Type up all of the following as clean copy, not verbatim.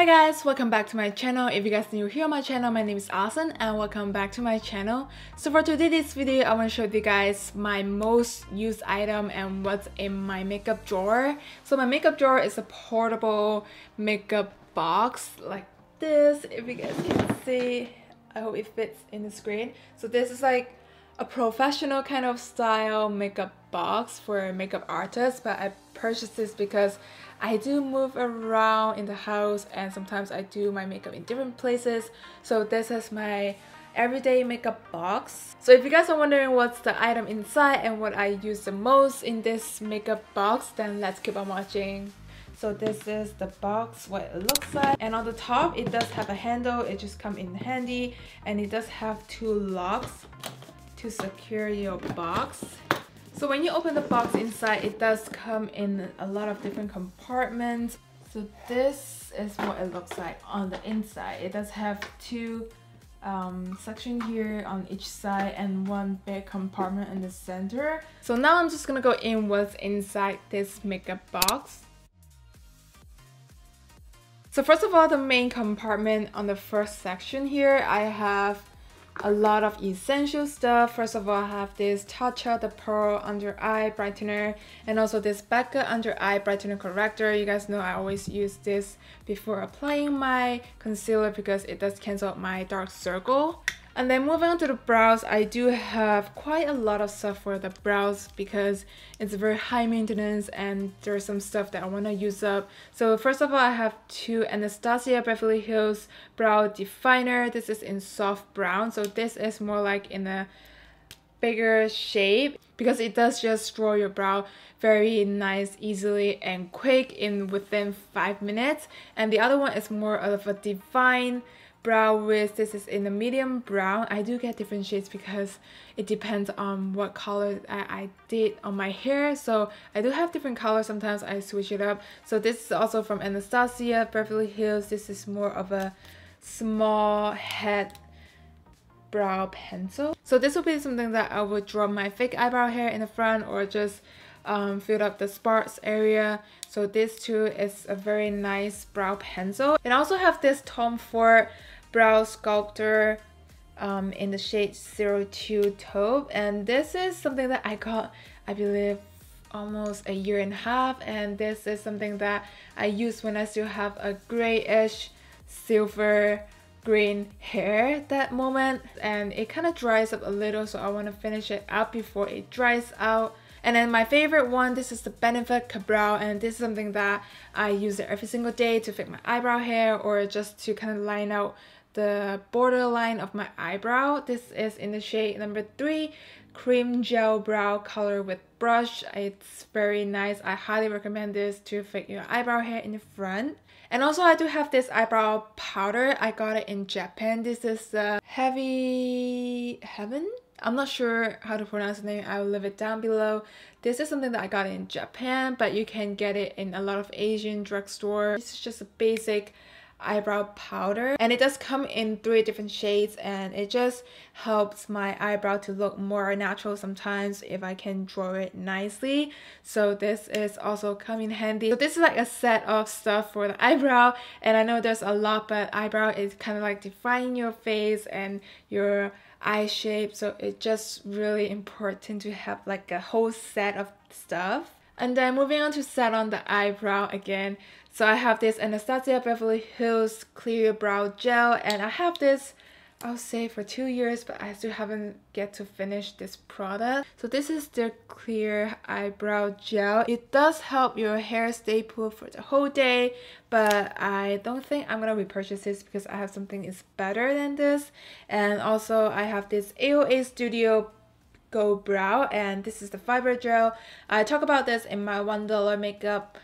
Hi guys, welcome back to my channel. If you guys are new here on my channel, my name is Alison and welcome back to my channel. So for today's video, I want to show you guys my most used item and what's in my makeup drawer. So my makeup drawer is a portable makeup box like this. If you guys can see, I hope it fits in the screen. So this is like a professional kind of style makeup box for makeup artists, but I purchased this because I do move around in the house and sometimes I do my makeup in different places. So this is my everyday makeup box. So if you guys are wondering what's the item inside and what I use the most in this makeup box, then let's keep on watching. So this is the box, what it looks like, and on the top it does have a handle. It just comes in handy, and it does have two locks to secure your box. So when you open the box inside, it does come in a lot of different compartments. So this is what it looks like on the inside. It does have two sections here on each side and one big compartment in the center. So now I'm just gonna go in what's inside this makeup box. So first of all, the main compartment on the first section here, I have a lot of essential stuff. First of all, I have this Tatcha the Pearl Under Eye Brightener and also this BECCA Under Eye Brightener Corrector. You guys know I always use this before applying my concealer because it does cancel out my dark circle. And then moving on to the brows, I do have quite a lot of stuff for the brows because it's very high maintenance and there's some stuff that I want to use up. So first of all, I have two Anastasia Beverly Hills Brow Definer. This is in soft brown, so this is more like in a bigger shape because it does just draw your brow very nice, easily and quick in within 5 minutes. And the other one is more of a Divine Brow Wiz. This is in the medium brown. I do get different shades because it depends on what color I did on my hair, so I do have different colors. Sometimes I switch it up. So this is also from Anastasia Beverly Hills. This is more of a small head brow pencil. So this will be something that I would draw my fake eyebrow hair in the front or just fill up the sparse area. So this too is a very nice brow pencil. And I also have this Tom Ford Brow Sculptor in the shade 02 Taupe, and this is something that I got, I believe, almost a year and a half, and this is something that I use when I still have a grayish silver green hair at that moment, and it kind of dries up a little, so I want to finish it up before it dries out. And then my favorite one, this is the Benefit Brow, and this is something that I use it every single day to fix my eyebrow hair or just to kind of line out the borderline of my eyebrow. This is in the shade number 3, Cream Gel Brow Color with Brush. It's very nice. I highly recommend this to fix your eyebrow hair in the front. And also I do have this eyebrow powder. I got it in Japan. This is the Heavy Heaven. I'm not sure how to pronounce the name. I will leave it down below. This is something that I got in Japan, but you can get it in a lot of Asian drugstores. This is just a basic eyebrow powder, and it does come in 3 different shades, and it just helps my eyebrow to look more natural sometimes if I can draw it nicely. So this is also come in handy. So this is like a set of stuff for the eyebrow, and I know there's a lot, but eyebrow is kind of like defining your face and your eye shape, so it's just really important to have like a whole set of stuff. And then moving on to set on the eyebrow again. So I have this Anastasia Beverly Hills Clear Brow Gel, and I have this, I'll say, for 2 years, but I still haven't get to finish this product. So this is the Clear Eyebrow Gel. It does help your hair stay put for the whole day, but I don't think I'm gonna repurchase this because I have something is better than this. And also I have this AOA Studio Go Brow, and this is the fiber gel. I talk about this in my $1 makeup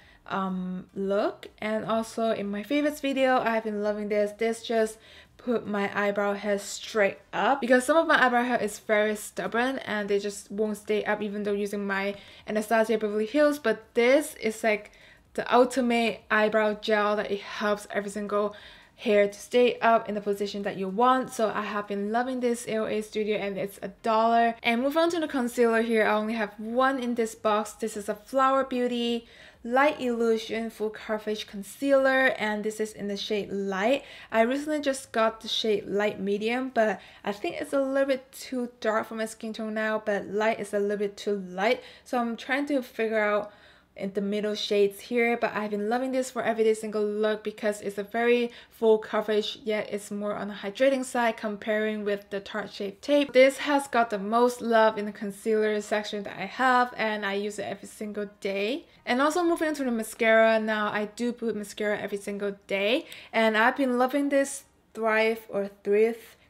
look, and also in my favorites video. I have been loving this. This just put my eyebrow hair straight up because some of my eyebrow hair is very stubborn and they just won't stay up even though using my Anastasia Beverly Hills. But this is like the ultimate eyebrow gel that it helps every single hair to stay up in the position that you want. So I have been loving this AOA Studio and it's $1. And move on to the concealer here. I only have one in this box. This is a Flower Beauty Light Illusion Full Coverage Concealer, and this is in the shade Light. I recently just got the shade Light Medium, but I think it's a little bit too dark for my skin tone now, but Light is a little bit too light. So I'm trying to figure out in the middle shades here, but I've been loving this for everyday single look because it's a very full coverage, yet it's more on the hydrating side comparing with the Tarte Shape Tape. This has got the most love in the concealer section that I have, and I use it every single day. And also moving on to the mascara, now I do put mascara every single day, and I've been loving this Thrive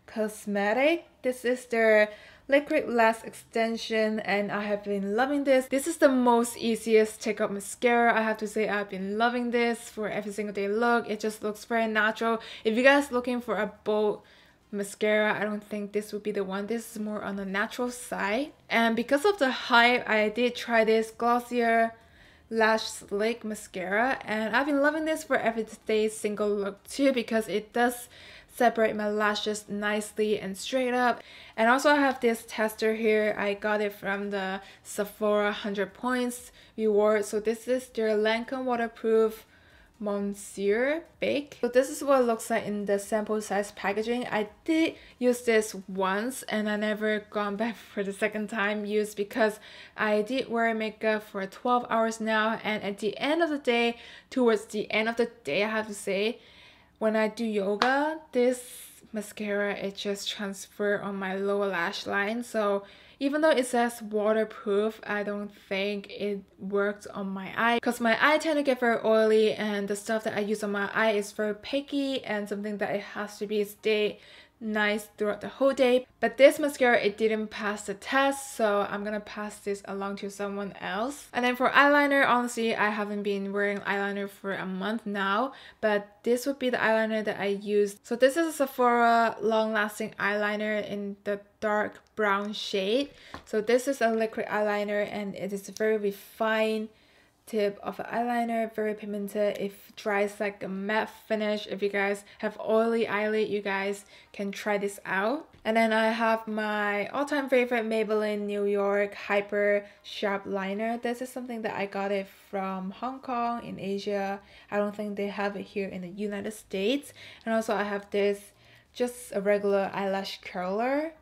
Causemetics. This is their liquid lash extension, and I have been loving this. This is the most easiest take up mascara. I have to say I've been loving this for every single day look. It just looks very natural. If you guys looking for a bold mascara, I don't think this would be the one. This is more on the natural side. And because of the hype, I did try this Glossier Lash Slick Mascara, and I've been loving this for everyday single look too because it does separate my lashes nicely and straight up. And also I have this tester here. I got it from the Sephora 100 points reward. So this is their Lancome waterproof Monsieur Bake. So this is what it looks like in the sample size packaging. I did use this once and I never gone back for the second time use because I did wear makeup for 12 hours now, and at the end of the day, towards the end of the day, I have to say, when I do yoga, this mascara, it just transfer on my lower lash line. So even though it says waterproof, I don't think it works on my eye because my eye tend to get very oily, and the stuff that I use on my eye is very picky and something that it has to be stay nice throughout the whole day. But this mascara, it didn't pass the test, so I'm gonna pass this along to someone else. And then for eyeliner, honestly, I haven't been wearing eyeliner for a month now, but this would be the eyeliner that I used. So this is a Sephora long-lasting eyeliner in the dark brown shade. So this is a liquid eyeliner, and it is a very refined tip of an eyeliner, very pigmented. It dries like a matte finish. If you guys have oily eyelid, you guys can try this out. And then I have my all-time favorite Maybelline New York HyperSharp liner. This is something that I got it from Hong Kong in Asia. I don't think they have it here in the United States. And also I have this, just a regular eyelash curler.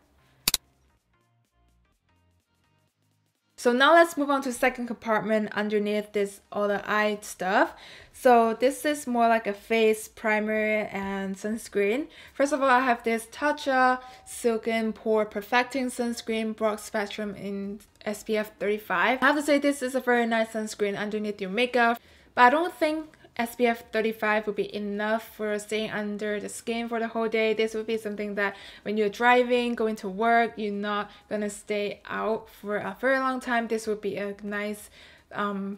So now let's move on to the second compartment underneath this all the eye stuff. So this is more like a face primer and sunscreen. First of all, I have this Tatcha Silken Pore Perfecting Sunscreen Broad Spectrum in SPF 35. I have to say this is a very nice sunscreen underneath your makeup, but I don't think SPF 35 would be enough for staying under the skin for the whole day. This would be something that when you're driving, going to work, you're not gonna stay out for a very long time. This would be a nice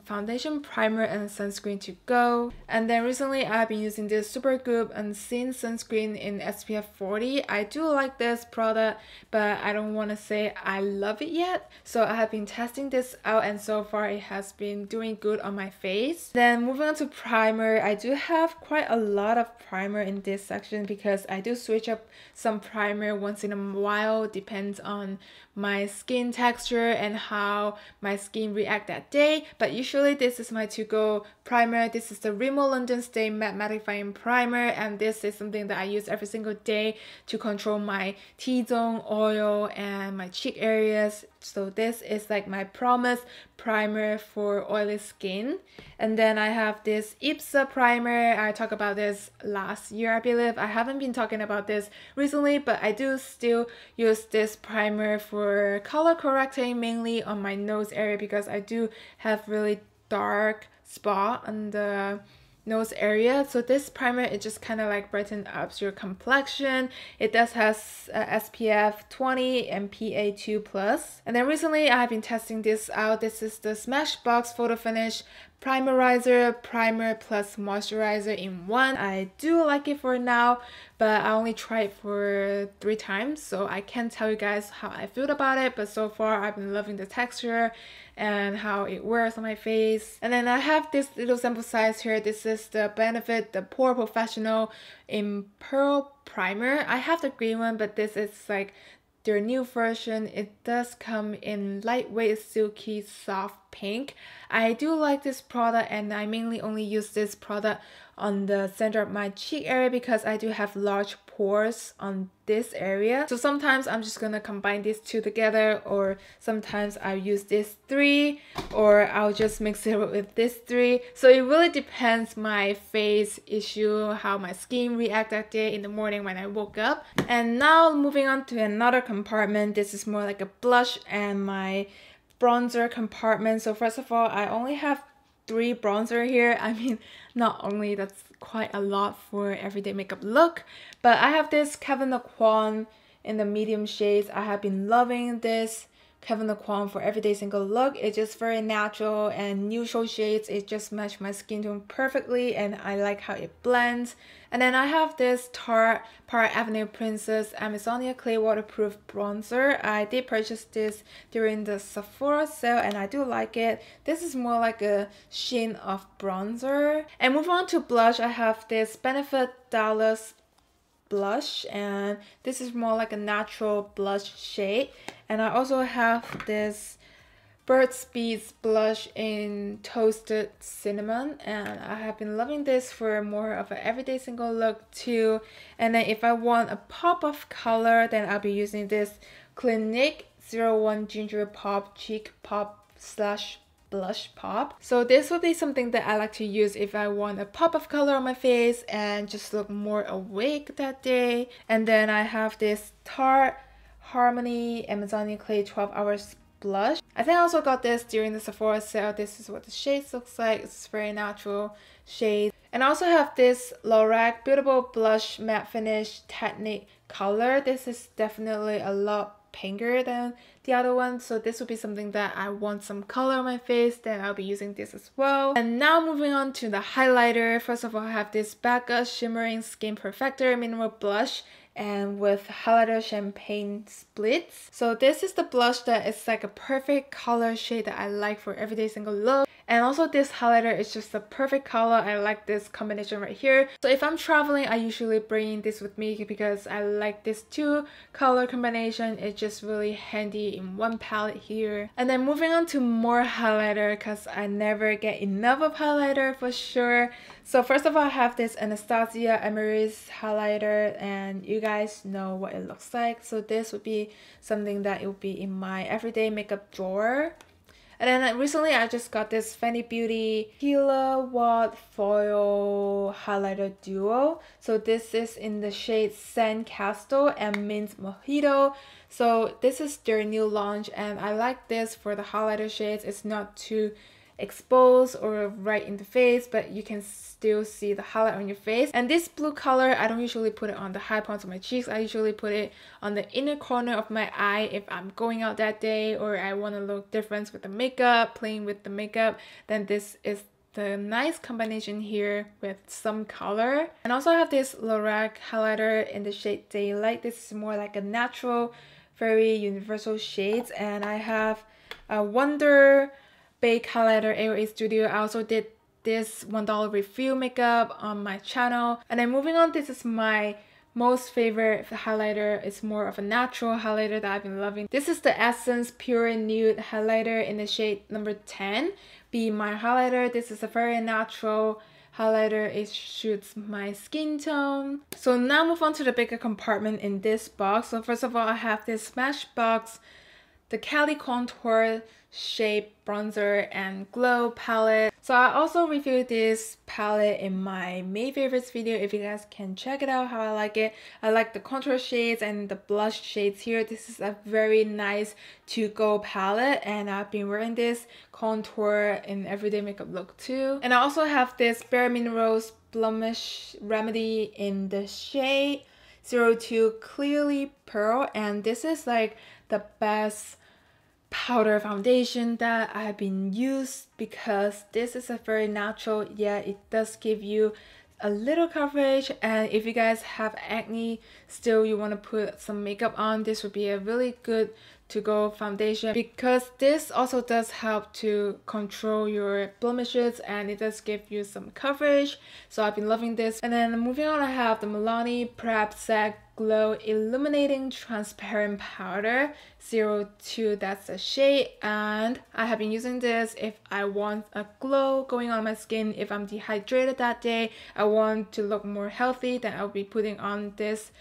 foundation, primer, and sunscreen to go. And then recently I've been using this Super Good Unseen Sunscreen in SPF 40. I do like this product, but I don't want to say I love it yet. So I have been testing this out, and so far it has been doing good on my face. Then moving on to primer, I do have quite a lot of primer in this section because I do switch up some primer once in a while, depends on my skin texture and how my skin react that day. But usually this is my to-go primer. This is the Rimmel London Stay Matte Mattifying Primer, and this is something that I use every single day to control my T-zone, oil, and my cheek areas. So this is like my promise primer for oily skin. And then I have this IPSA primer. I talked about this last year, I believe. I haven't been talking about this recently, but I do still use this primer for color correcting, mainly on my nose area because I do have really dark spot on the nose area. So this primer, it just kind of like brighten up your complexion. It does has SPF 20 and PA2+. And then recently I have been testing this out. This is the Smashbox Photo Finish Primerizer, primer plus moisturizer in one. I do like it for now. but I only tried for 3 times, so I can't tell you guys how I feel about it, but so far I've been loving the texture and how it works on my face. And then I have this little sample size here. This is the Benefit the Pore Professional in Pearl Primer. I have the green one, but this is like their new version. It does come in lightweight, silky, soft pink. I do like this product, and I mainly only use this product on the center of my cheek area because I do have large pores on this area. So sometimes I'm just gonna combine these two together, or sometimes I use this 3, or I'll just mix it with this 3. So it really depends my face issue, how my skin react that day in the morning when I woke up. And now moving on to another compartment. This is more like a blush and my bronzer compartment. So first of all, I only have 3 bronzer here. I mean, not only that's quite a lot for everyday makeup look, but I have this Kevyn Aucoin in the medium shades. I have been loving this Kevyn Aucoin for everyday single look. It's just very natural and neutral shades. It just matches my skin tone perfectly, and I like how it blends. And then I have this Tarte Park Avenue Princess Amazonia Clay Waterproof Bronzer. I did purchase this during the Sephora sale, and I do like it. This is more like a sheen of bronzer. And moving on to blush, I have this Benefit Dallas blush, and this is more like a natural blush shade. And I also have this Burt's Bees blush in Toasted Cinnamon, and I have been loving this for more of an everyday single look too. And then if I want a pop of color, then I'll be using this Clinique 01 Ginger Pop Cheek Pop slash blush pop. So this would be something that I like to use if I want a pop of color on my face and just look more awake that day. And then I have this Tarte Harmony Amazonia Clay 12 Hours blush. I think I also got this during the Sephora sale. This is what the shades looks like. It's very natural shade. And I also have this Lorac Beautiful Blush Matte Finish Technique color. This is definitely a lot pinker than the other one, so this would be something that I want some color on my face, then I'll be using this as well. And now moving on to the highlighter. First of all, I have this BECCA Shimmering Skin Perfector Mineral Blush and with highlighter champagne splits. So this is the blush that is like a perfect color shade that I like for everyday single look. And also this highlighter is just the perfect color. I like this combination right here. So if I'm traveling, I usually bring this with me because I like this 2 color combination. It's just really handy in one palette here. And then moving on to more highlighter because I never get enough of highlighter for sure. So first of all, I have this Anastasia Amrezy highlighter, and you guys know what it looks like. So this would be something that it would be in my everyday makeup drawer. And then recently I just got this Fenty Beauty Kilowatt Foil Highlighter Duo. So this is in the shade Sandcastle and Mint Mojito. So this is their new launch, and I like this for the highlighter shades. It's not too exposed or right in the face, but you can still see the highlight on your face. And this blue color, I don't usually put it on the high points of my cheeks. I usually put it on the inner corner of my eye if I'm going out that day or I want to look different with the makeup, playing with the makeup. Then this is the nice combination here with some color. And also I have this Lorac highlighter in the shade Daylight. This is more like a natural, very universal shades. And I have a Wonder Bake highlighter AOA Studio. I also did this $1 refill makeup on my channel. And then moving on, this is my most favorite highlighter. It's more of a natural highlighter that I've been loving. This is the Essence Pure Nude highlighter in the shade number 10. Be My Highlighter. This is a very natural highlighter. It suits my skin tone. So now move on to the bigger compartment in this box. So first of all, I have this Smashbox the Cali Contour Shape Bronzer and Glow palette. So I also reviewed this palette in my May favorites video. If you guys can check it out how I like it. I like the contour shades and the blush shades here. This is a very nice to-go palette, and I've been wearing this contour in everyday makeup look too. And I also have this Bare Minerals Blemish Remedy in the shade 02 Clearly Pearl, and this is like the best powder foundation that I've been used because this is a very natural, yeah, it does give you a little coverage, and if you guys have acne still you want to put some makeup on, this would be a really good to-go foundation because this also does help to control your blemishes and it does give you some coverage. So I've been loving this. And then moving on, I have the Milani Prep Set Glow Illuminating Transparent Powder 02. That's the shade, and I have been using this if I want a glow going on my skin. If I'm dehydrated that day, I want to look more healthy, then I'll be putting on this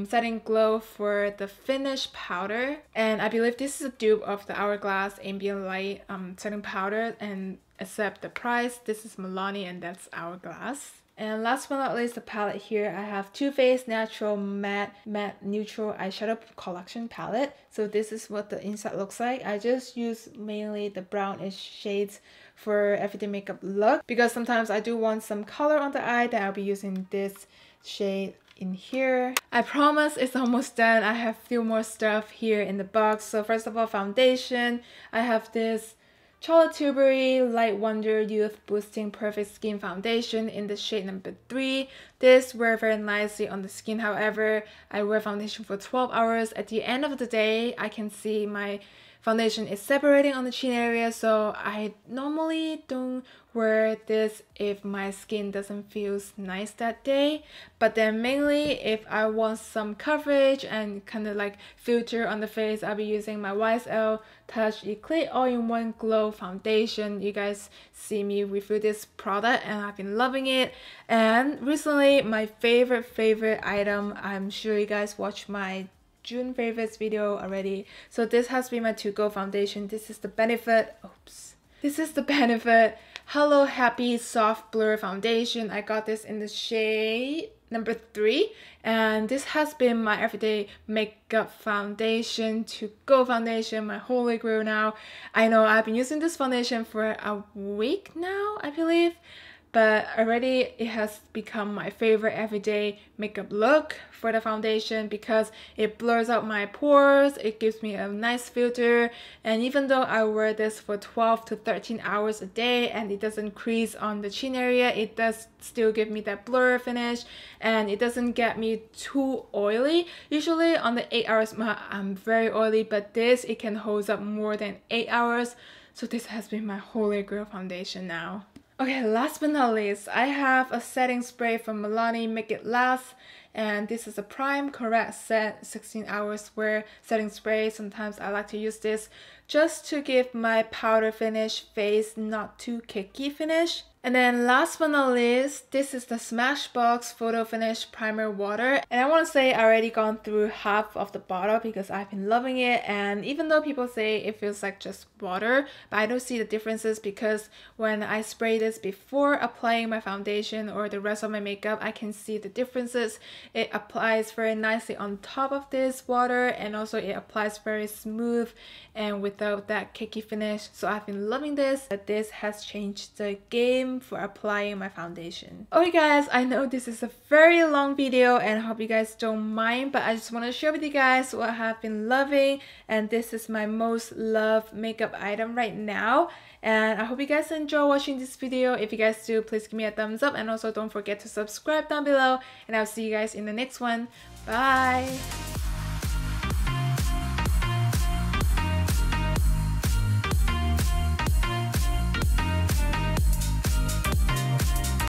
setting glow for the finish powder. And I believe this is a dupe of the Hourglass Ambient Light setting powder, and except the price, this is Milani and that's Hourglass. And last but not least, the palette here, I have Too Faced Natural Matte Neutral Eyeshadow Collection palette. So this is what the inside looks like. I just use mainly the brownish shades for everyday makeup look because sometimes I do want some color on the eye, then I'll be using this shade in here. I promise it's almost done. I have a few more stuff here in the box. So first of all, foundation. I have this Charlotte Tilbury Light Wonder Youth Boosting Perfect Skin Foundation in the shade number 3. This wears very nicely on the skin. However, I wear foundation for 12 hours. At the end of the day, I can see my foundation is separating on the chin area, so I normally don't wear this if my skin doesn't feel nice that day. But then mainly if I want some coverage and kind of like filter on the face, I'll be using my YSL Touch Eclat All-in-One Glow Foundation. You guys see me review this product and I've been loving it. And recently my favorite item, I'm sure you guys watched my June favorites video already. So this has been my to-go foundation. This is the Benefit, this is the Benefit Hello Happy Soft Blur Foundation. I got this in the shade number 3, and this has been my everyday makeup foundation, to-go foundation, my holy grail now. I know I've been using this foundation for a week now, I believe, but already it has become my favorite everyday makeup look for the foundation because it blurs out my pores, it gives me a nice filter, and even though I wear this for 12 to 13 hours a day and it doesn't crease on the chin area, it does still give me that blur finish and it doesn't get me too oily. Usually on the 8 hours mark I'm very oily, but this, it can hold up more than 8 hours. So this has been my holy grail foundation now. Okay, last but not least, I have a setting spray from Milani Make It Last, and this is a Prime Correct Set 16 Hours Wear setting spray. Sometimes I like to use this just to give my powder finish face not too cakey finish. And then last but not least, this is the Smashbox Photo Finish Primer Water. And I want to say I already gone through half of the bottle because I've been loving it. And even though people say it feels like just water, but I don't see the differences because when I spray this before applying my foundation or the rest of my makeup, I can see the differences. It applies very nicely on top of this water, and also it applies very smooth and without that cakey finish. So I've been loving this. But this has changed the game for applying my foundation. Okay guys, I know this is a very long video and I hope you guys don't mind, but I just want to share with you guys what I have been loving, and this is my most loved makeup item right now. And I hope you guys enjoy watching this video. If you guys do, please give me a thumbs up and also don't forget to subscribe down below, and I'll see you guys in the next one. Bye!